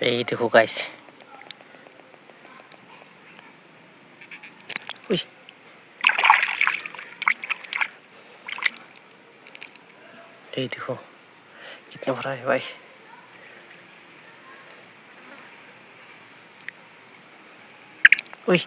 এই দেখো গাইস, ये देखो कितना भरा है भाई। ओए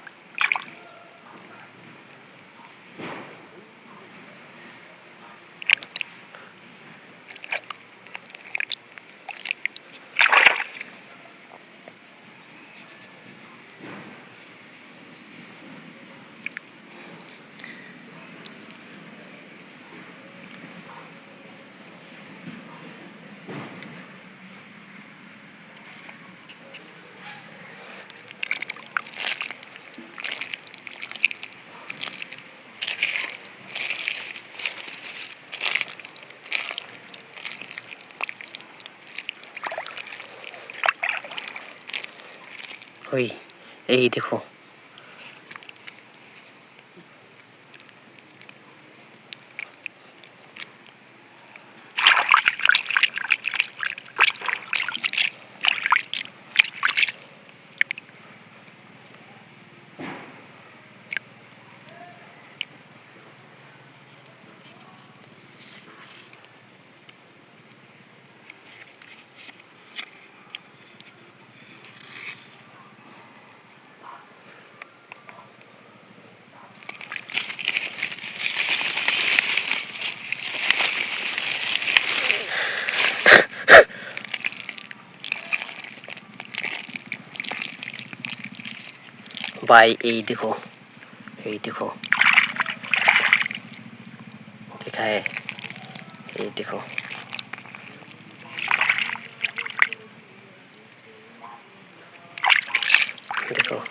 ओए ये देखो भाई, ये देखो देखा है, ये देखो देखो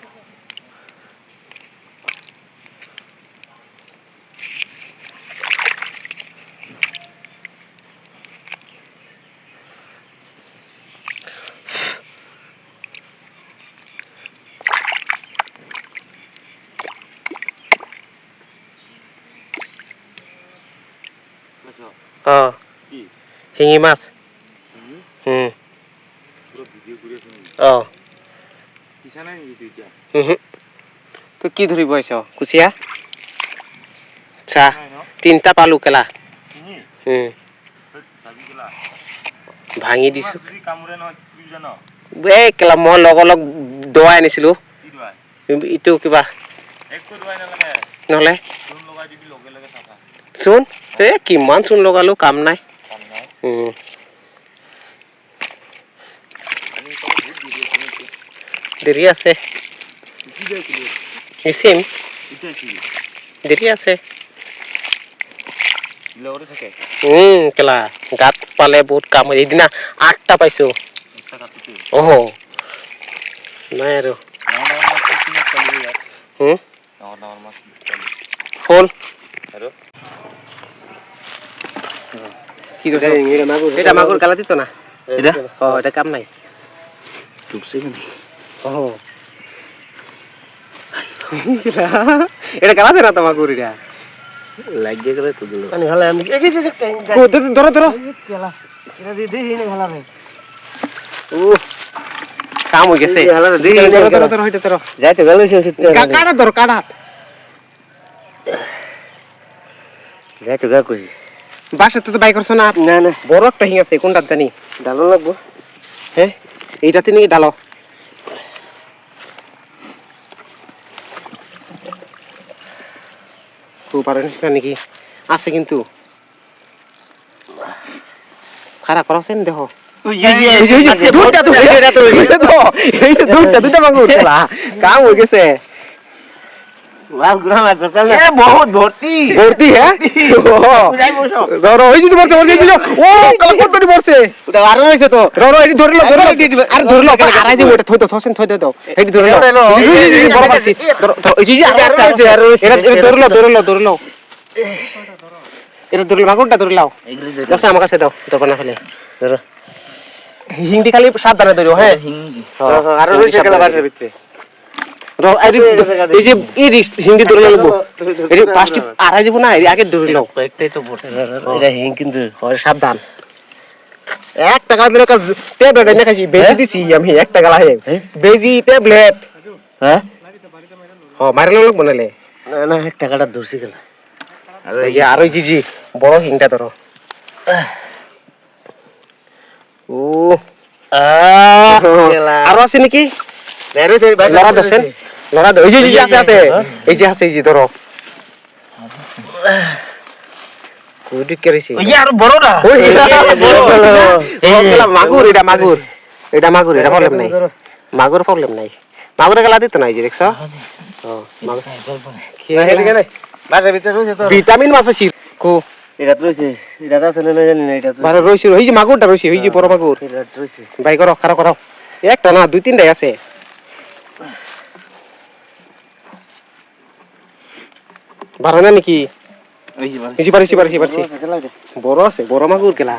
हाँ हिंगी माছ तो কি ধৰিব আহিছ কুচিয়া চা তিনটা পালো কেলা ভাঙি দিছো এই কেলা মই লগ দৱাই আনিছিলো ইটো কিবা নহলে চোন এ কিমান চোন লগালো কাম নাই দেৰি আছে ইসিম দেৰি আছে কেলা গাত পালে বহুত কাম হয় এদিনা 8টা পাইছো ওহো নাই আৰু হল কি তো এটা মাগুর গালা দিত না এটা এটা কাম নাই তুলছে মানে এটা গালা দে না তো মাগুর এটা লাগিয়ে গেলে তো দিল পানি ভালো আমি এই যে ধরো কেলা এটা দি দেই না ভালো রে ও কাম হয়ে গেছে ভালো দে ধরো হইতে ধরো যাইতে গেল কাটা ধরো কাটা যাইতে গা কই বাসাতে তো বাই করছ না না বড় একটা হিং আছে কোনটা জানি ডালো লাগবো হ্যাঁ এইটাতে নিয়ে ডালো খুব পারেন নাকি আছে কিন্তু খারাপ করছেন দেখো দুটা মাগুর কাম হয়ে গেছে बहुत भर्ती भर्ती है हिंदी खाली सावधाने धरो हाँ हिंदी ধরে লাগবো এই পাঁচটি আড়াই যাব না আগে ধরে নাও একটাই তো পড়ছে এটা হিং কিন্তু সাবধান 1 টাকা দিলে কাজ ট্যাবলেট এনে খাইছি বেজি দিছি আমি 1 টাকা লাগে বেজি ট্যাবলেট হ্যাঁ মারলে লোক বনালে না না 1 টাকাটা ধরছি গেল আর ওই জি বড় হিংটা ধরো ও আরো আছে নাকি লড়া দছেন লড়া ওই জি আছে আছে এই যে আছে এই যে ধরো কুড়ি করেছি ওই আর বড় না ওই মাগুর এটা মাগুর এটা মাগুর এটা প্রবলেম নাই মাগুর প্রবলেম নাই মাগুরে গলা দিতে নাই যে দেখছো ভিটামিন মাছ বেশি কো এটা রইছে এটা আছে না জানি না এটা বারে রইছে ওই যে মাগুরটা রইছে ওই যে বড় মাগুর এটা রইছে ভাই করো খারাপ করো একটা না দুই তিনটাই আছে বারানা নাকি এই যে পারছি বড় আছে বড় মাগুর কেলা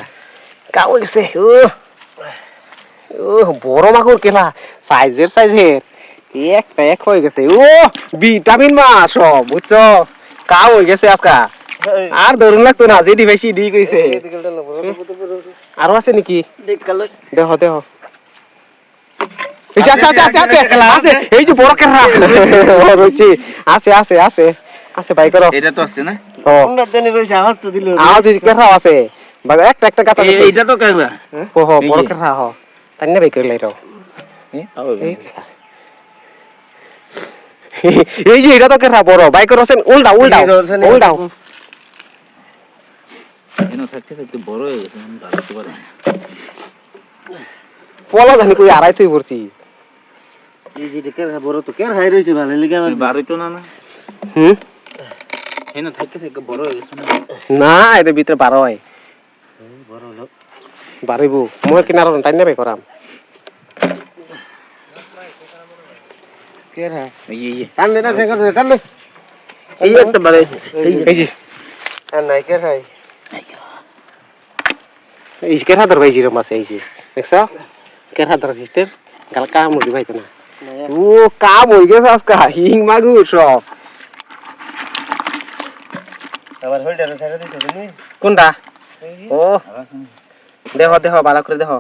কাও গেছে ও বড় মাগুর কেলা সাইজের একটা এক হয়ে গেছে ও ভিটামিন মাছ সব বুঝছো কাও হয়ে গেছে আজকা আর ধরুন লাগতো না যেটি বেশি ডি কইছে আরো আছে নাকি দেখো এই যে বড় কেরা রয়েছে আছে ভাই করো এটা তো আছে না আমরা জানি রইছে আওয়াজ তো দিল আওয়াজ কেরা আছে একটা কথা এইটা তো কাইবা বড় কেরা তাই না ভাই করে লাইরো এই যে এটা তো কেরা বড় ভাই করো উল্টাও এনো থাকতে বড় হয়ে গেছে আমি দাঁড়াতে পারি না পলা জানি কই আড়াই তুই পড়ছি এই যে কের বড় তো কের হাই রইছে ভালো লাগা আমার বারোটো না এনো থাকতে বড় হয়ে গেছে না এর ভিতরে 12 হয় বড় হলো বাড়িবো মই কিনার টাইম নেবে করাম কের হাই এই টান দে না টান দে এই একটা বাড়ে এই যে আর নাই কের হাই এই কেরা ধর ভাই জিরো মাছ এই যে দেখছো কেরা ধর সিস্টেম গাল কাম মুড়ি ভাই তো না ও কাম হই গেছে আজকা হিং মাগুর সব আবার হোল্ডার ছেড়ে দিছ তুমি কোনটা ও দেখো ভালো করে দেখো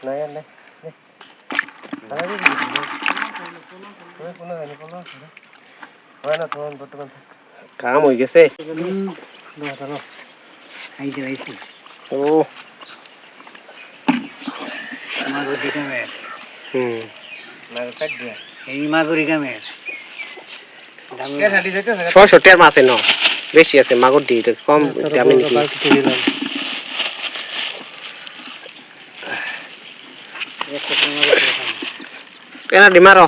নাই নাই কাম হই গেছে ও মাগুর দিকামের এই মাগুরি কামের কের হাঁটি যাইতেছে 600 টাকার মাছ ন বেশি আছে মাগুর দি কম দামি নাকি কেনা ডিমারো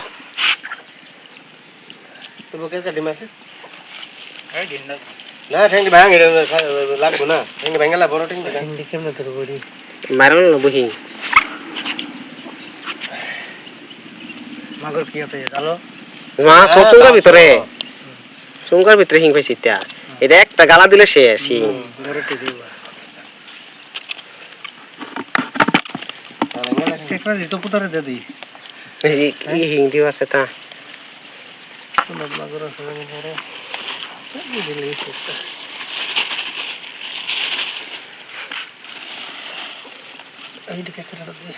তুমি কের কাটি মাছ না ঠেঙ্গি ভাঙ এটা লাগবো না ঠেঙ্গি ভাঙালা বড় ঠেঙ্গি কেমনে তোর বড়ি মারল না বহি মাগুর কি হতে জানো মা সুঙ্গার ভিতরে হিং পাইছি এটা একটা গালা দিলে শেষ হিং বড় টি দিবা আর তো পুতারে দে দি এই হিং দিও আছে তা মাগুর আছে বড় দিলে সেটা এই দিকে কেটে দে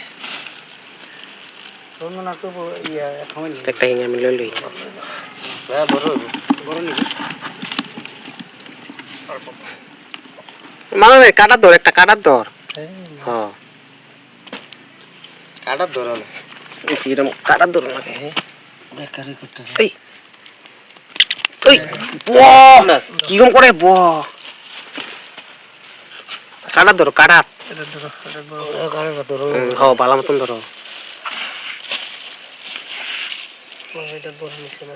তোর না তো ইয়া খাওয়াই একটা হিং আমি লই হ্যাঁ বড় নি মানে কাটার দর একটা কাটার দর হ্যাঁ কাটার ধরো না এরকম কাটার দর লাগে বেকারি করতে এই কিরম করে কাটার ধরো কাটার হ্যাঁ ভালো মতন ধরো এটা বড় নিচে না